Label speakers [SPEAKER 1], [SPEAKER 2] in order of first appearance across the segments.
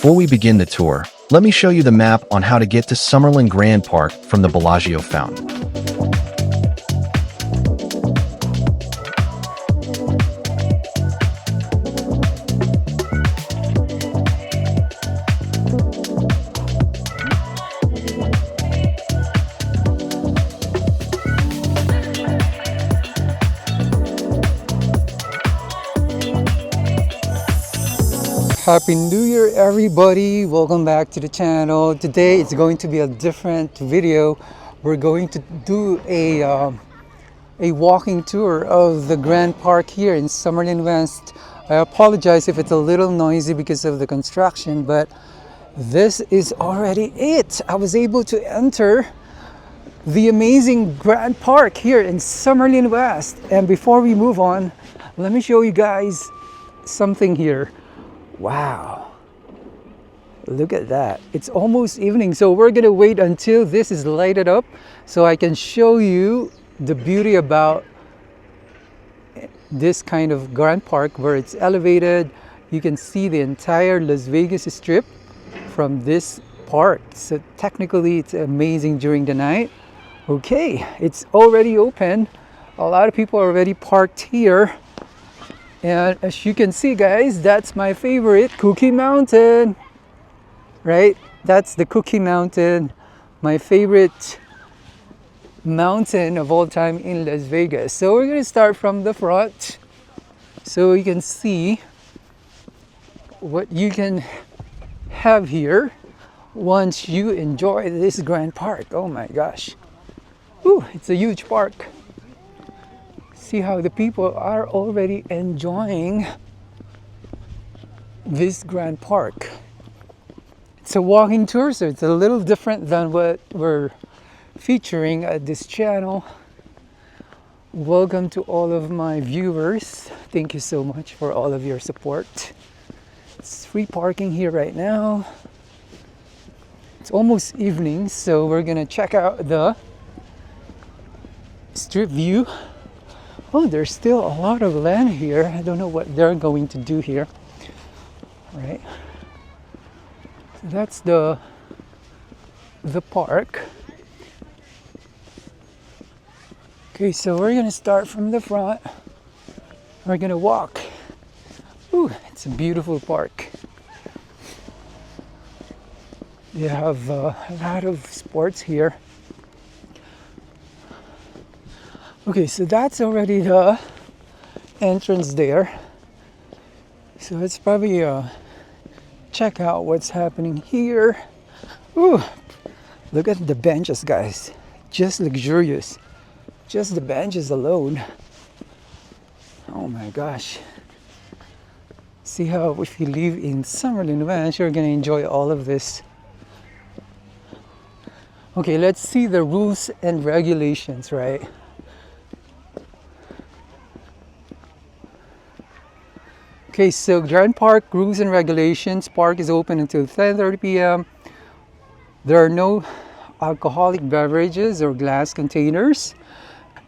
[SPEAKER 1] Before we begin the tour, let me show you the map on how to get to Summerlin Grand Park from the Bellagio Fountain.
[SPEAKER 2] Happy New Year, everybody. Welcome back to the channel. Today it's going to be a different video. We're going to do a walking tour of the Grand Park here in Summerlin West. I apologize if it's a little noisy because of the construction, but this is already it. I was able to enter the amazing Grand Park here in Summerlin West. And before we move on, let me show you guys something here. Wow, look at that. It's almost evening, so we're gonna wait until this is lighted up so I can show you the beauty about this kind of Grand Park where it's elevated. You can see the entire Las Vegas Strip from this park. So technically it's amazing during the night. Okay, it's already open. A lot of people are already parked here. And as you can see, guys, that's my favorite, Cookie Mountain, right? That's the Cookie Mountain, my favorite mountain of all time in Las Vegas. So we're gonna start from the front so you can see what you can have here once you enjoy this Grand Park. Oh my gosh. Ooh, it's a huge park. See how the people are already enjoying this Grand Park. It's a walking tour, so it's a little different than what we're featuring at this channel. Welcome to all of my viewers. Thank you so much for all of your support. It's free parking here right now. It's almost evening, so we're gonna check out the strip view. Oh, there's still a lot of land here. I don't know what they're going to do here. Right. So that's the park. Okay, so we're gonna start from the front. We're gonna walk. Ooh, it's a beautiful park. They have a lot of sports here. Okay, so that's already the entrance there. So let's probably check out what's happening here. Ooh, look at the benches, guys. Just luxurious. Just the benches alone. Oh my gosh. See how if you live in Summerlin West, you're gonna enjoy all of this. Okay, let's see the rules and regulations, right? Okay, so Grand Park rules and regulations. Park is open until 10:30 p.m. There are no alcoholic beverages or glass containers.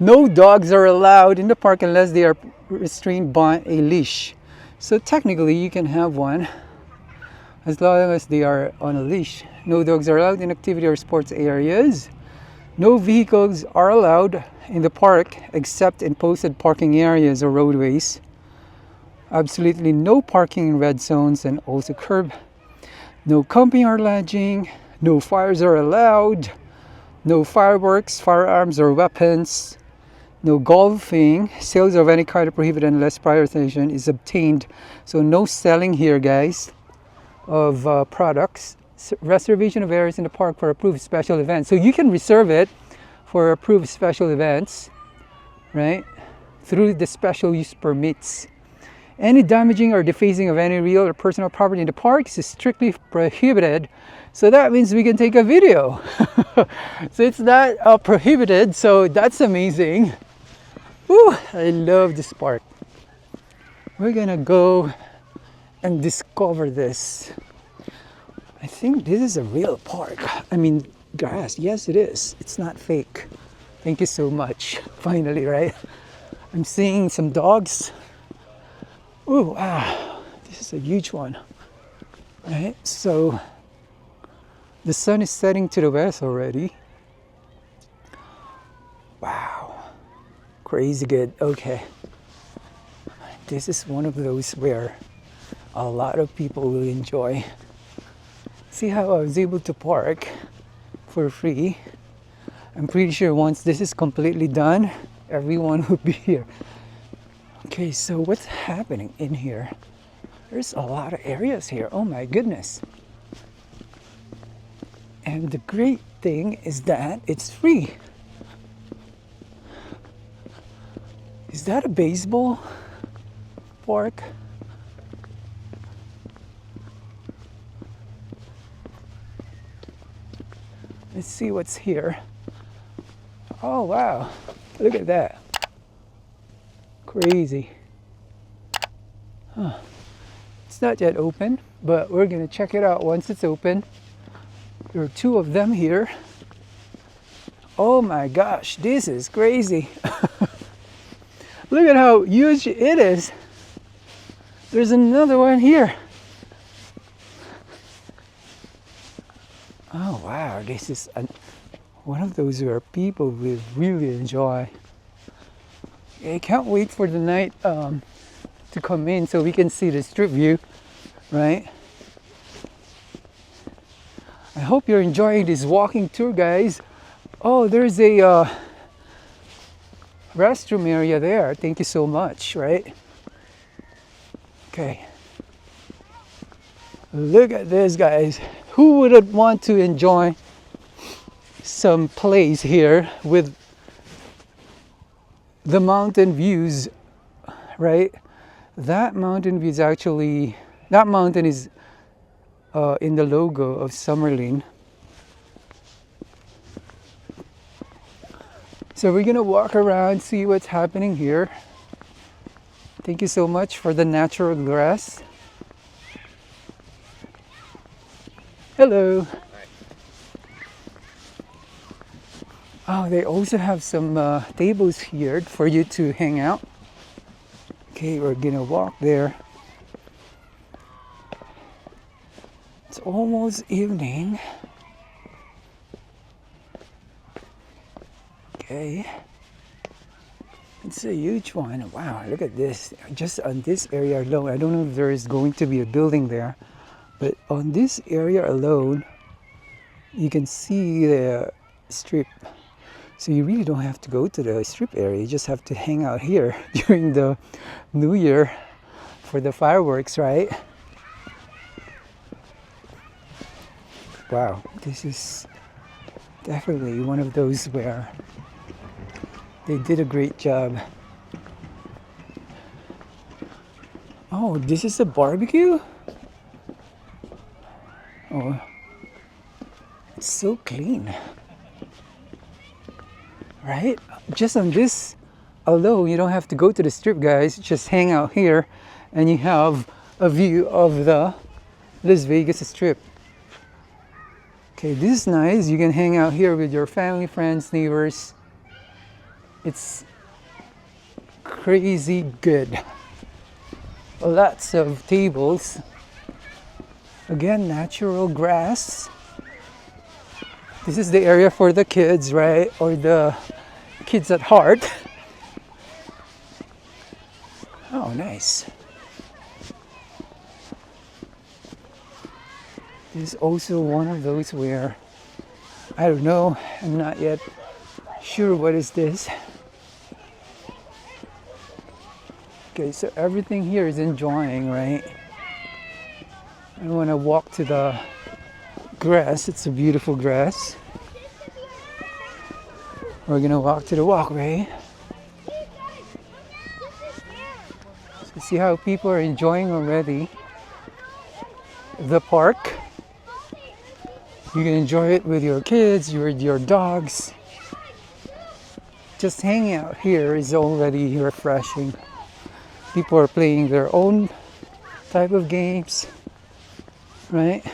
[SPEAKER 2] No dogs are allowed in the park unless they are restrained by a leash. So technically you can have one as long as they are on a leash. No dogs are allowed in activity or sports areas. No vehicles are allowed in the park except in posted parking areas or roadways. Absolutely no parking in red zones and also curb. No camping or lodging. No fires are allowed. No fireworks, firearms or weapons. No golfing. Sales of any kind are prohibited unless prior authorization is obtained. So no selling here, guys, of products. Reservation of areas in the park for approved special events. So you can reserve it for approved special events, right? Through the special use permits. Any damaging or defacing of any real or personal property in the park is strictly prohibited. So that means we can take a video. So it's not prohibited, so that's amazing. Woo, I love this park. We're gonna go and discover this. I think this is a real park. I mean, grass, yes it is. It's not fake. Thank you so much. Finally, right? I'm seeing some dogs. Oh, wow, this is a huge one. Right, so the sun is setting to the west already. Wow, crazy good. Okay, this is one of those where a lot of people will enjoy. See how I was able to park for free? I'm pretty sure once this is completely done, everyone will be here. Okay, so what's happening in here? There's a lot of areas here. Oh my goodness. And the great thing is that it's free. Is that a baseball park? Let's see what's here. Oh wow, look at that. Crazy. Huh. It's not yet open, but we're gonna check it out once it's open. There are two of them here. Oh my gosh, this is crazy. Look at how huge it is. There's another one here. Oh wow, this is one of those where people will really enjoy. I can't wait for the night to come in so we can see the strip view, right? I hope you're enjoying this walking tour, guys. Oh, there's a restroom area there. Thank you so much, right? Okay. Look at this, guys. Who wouldn't want to enjoy some place here with the mountain views, right? That mountain view is actually, that mountain is in the logo of Summerlin. So we're gonna walk around, see what's happening here. Thank you so much for the natural grass. Hello. Oh, they also have some tables here for you to hang out. Okay, we're gonna walk there. It's almost evening. Okay. It's a huge one. Wow, look at this. Just on this area alone, I don't know if there is going to be a building there, but on this area alone, you can see the strip. So you really don't have to go to the strip area. You just have to hang out here during the New Year for the fireworks, right? Wow, this is definitely one of those where they did a great job. Oh, this is a barbecue? Oh, it's so clean. Right? Just on this alone, you don't have to go to the strip, guys. Just hang out here and you have a view of the Las Vegas Strip. Okay, this is nice. You can hang out here with your family, friends, neighbors. It's crazy good. Lots of tables. Again, natural grass. This is the area for the kids, right? Or the kids at heart. Oh, nice. This is also one of those where, I don't know, I'm not yet sure what is this. Okay, so everything here is enjoying, right? I want to walk to the grass. It's a beautiful grass. We're gonna walk to the walkway. So see how people are enjoying already the park. You can enjoy it with your kids, with your dogs. Just hanging out here is already refreshing. People are playing their own type of games, right?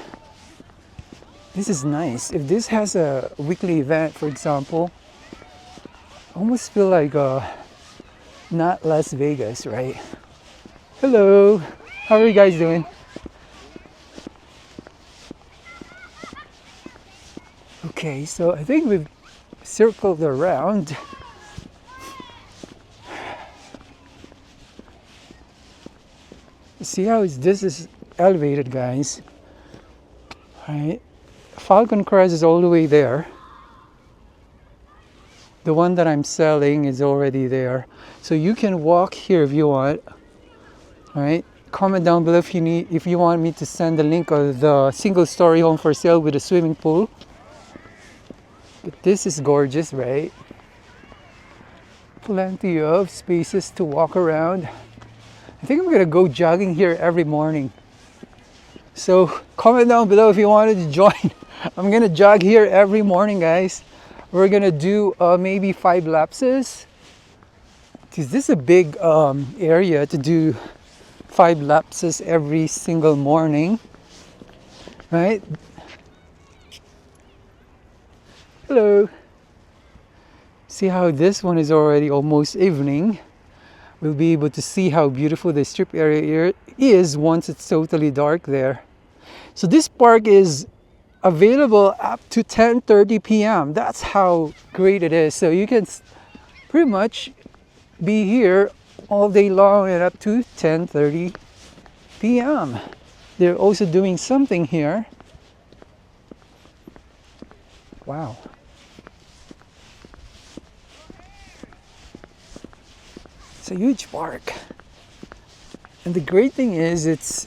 [SPEAKER 2] This is nice. If this has a weekly event, for example, I almost feel like not Las Vegas, right? Hello, how are you guys doing? Okay, so I think we've circled around. See how this is elevated, guys. Right? Falcon Crest is all the way there. The one that I'm selling is already there. So you can walk here if you want. All right? Comment down below if you want me to send the link of the single-story home for sale with a swimming pool. But this is gorgeous, right? Plenty of spaces to walk around. I think I'm gonna go jogging here every morning. So comment down below if you wanted to join. I'm gonna jog here every morning, guys. We're gonna do maybe 5 lapses. This is a big area to do 5 lapses every single morning, right? Hello. See how this one is already almost evening. We'll be able to see how beautiful the strip area is once it's totally dark there. So this park is available up to 10:30 p.m. That's how great it is. So you can pretty much be here all day long and up to 10:30 p.m. They're also doing something here. Wow. It's a huge park. And the great thing is it's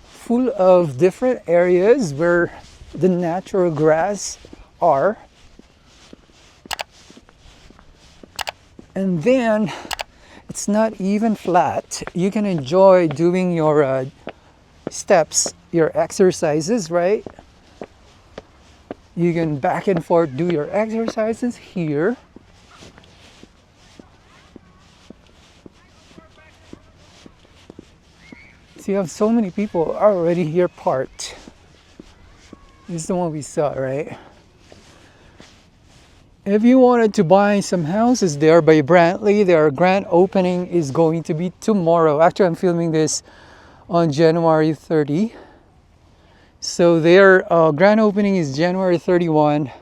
[SPEAKER 2] full of different areas where the natural grass are. And then it's not even flat. You can enjoy doing your steps, your exercises, right? You can back and forth do your exercises here. So you have so many people already here parked. This is the one we saw, right? If you wanted to buy some houses there by Brantley, their grand opening is going to be tomorrow. Actually, I'm filming this on January 30. So their grand opening is January 31.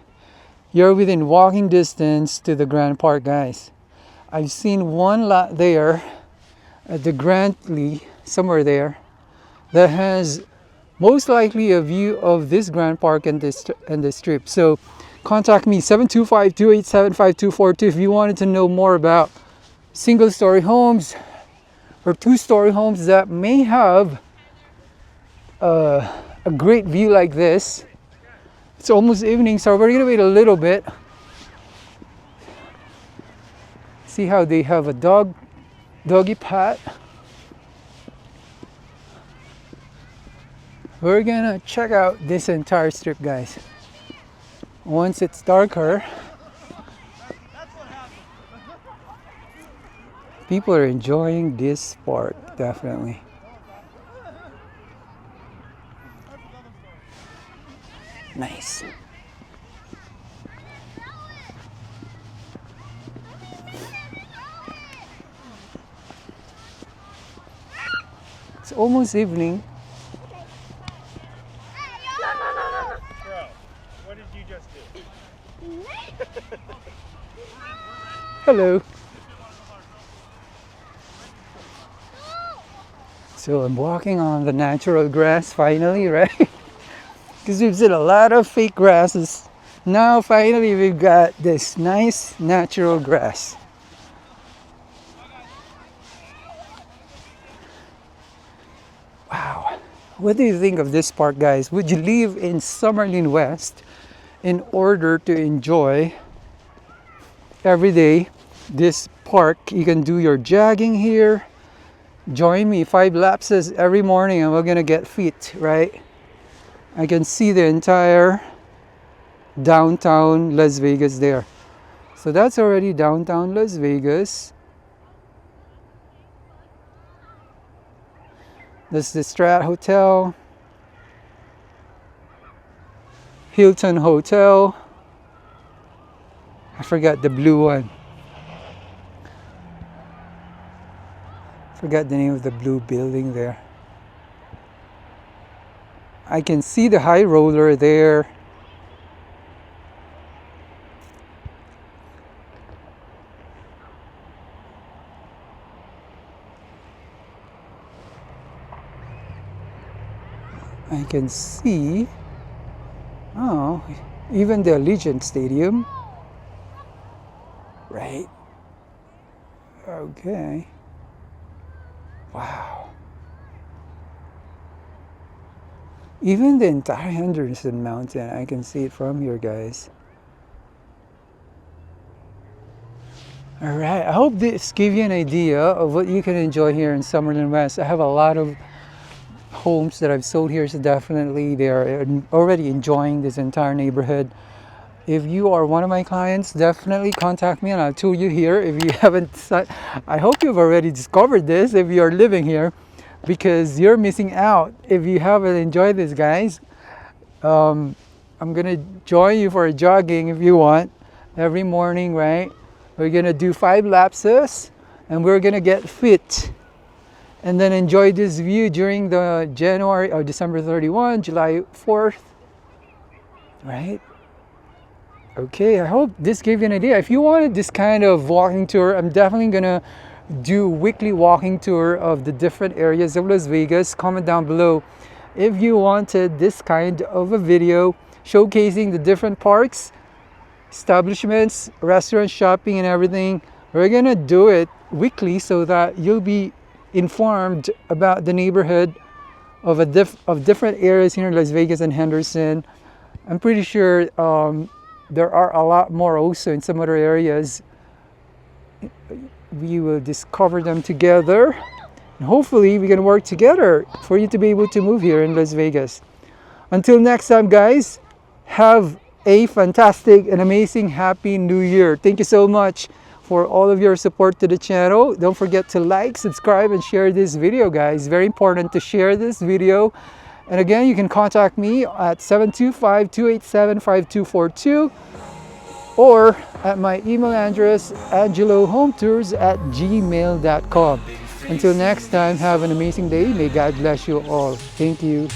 [SPEAKER 2] You're within walking distance to the Grand Park, guys. I've seen one lot there at the Brantley, somewhere there, that has most likely a view of this Grand Park and this strip. So contact me 725-287-5242 if you wanted to know more about single-story homes or two-story homes that may have a great view like this. It's almost evening, so we're gonna wait a little bit. See how they have a doggy pot. We're gonna check out this entire strip, guys. Once it's darker, people are enjoying this park, definitely. Nice. It's almost evening.
[SPEAKER 3] Bro, what did you just do?
[SPEAKER 2] Hello. So I'm walking on the natural grass finally, right? Because we've seen a lot of fake grasses. Now finally we've got this nice natural grass. Wow. What do you think of this park, guys? Would you live in Summerlin West in order to enjoy every day this park? You can do your jogging here. Join me 5 lapses every morning and we're gonna get fit, right? I can see the entire downtown Las Vegas there. So that's already downtown Las Vegas. This is the Strat Hotel, Hilton Hotel. I forgot the blue one. Forgot the name of the blue building there. I can see the high roller there. I can see, oh, even the Allegiant Stadium. Right. Okay. Wow. Even the entire Henderson Mountain, I can see it from here, guys. All right, I hope this gave you an idea of what you can enjoy here in Summerlin West. I have a lot of homes that I've sold here, so definitely they're already enjoying this entire neighborhood. If you are one of my clients, definitely contact me and I'll tour you here. If you haven't, I hope you've already discovered this if you're living here, because you're missing out if you haven't enjoyed this, guys. I'm gonna join you for a jogging if you want every morning, right? We're gonna do 5 lapses and we're gonna get fit and then enjoy this view during the January or December 31, July 4th, right? Okay, I hope this gave you an idea. If you wanted this kind of walking tour, I'm definitely gonna do weekly walking tour of the different areas of Las Vegas. Comment down below if you wanted this kind of a video showcasing the different parks, establishments, restaurants, shopping, and everything. We're gonna do it weekly so that you'll be informed about the neighborhood of different areas here in Las Vegas and Henderson. I'm pretty sure there are a lot more also in some other areas. We will discover them together. And hopefully we can work together for you to be able to move here in Las Vegas. Until next time, guys, have a fantastic and amazing happy new year. Thank you so much for all of your support to the channel. Don't forget to like, subscribe, and share this video, guys. Very important to share this video. And again, you can contact me at 725-287-5242 or at my email address, angelohometours@gmail.com. Until next time, have an amazing day. May God bless you all. Thank you.